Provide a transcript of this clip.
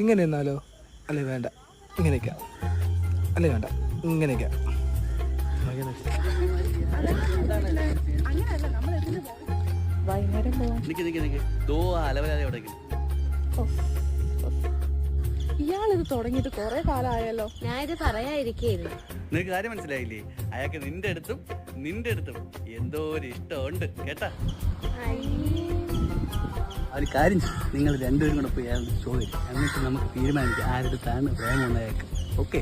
ഇങ്ങനെ എന്നാലോ? അല്ലെ വേണ്ട, ഇങ്ങനെയൊക്കെ. അല്ലെ വേണ്ട, ഇങ്ങനെയൊക്കെ. വൈകുന്നേരം പോവാം. ഇയാളിത് തുടങ്ങിയിട്ട് കൊറേ കാലമായല്ലോ. ഞാൻ ഇത് പറയാതിരിക്കുന്നു. നിനക്ക് കാര്യം മനസ്സിലായില്ലേ? അയാൾക്ക് നിന്റെ അടുത്തും എന്തോ ഒരു ഇഷ്ടമുണ്ട് കേട്ടാ. ഒരു കാര്യം നിങ്ങൾ രണ്ടുപേരും കൂടെ പോയി ചോദിക്കും, എന്നിട്ട് നമുക്ക് തീരുമാനിക്കാം ആരുടെ താണ് പ്രേമം അയാൾക്ക്. ഓക്കെ?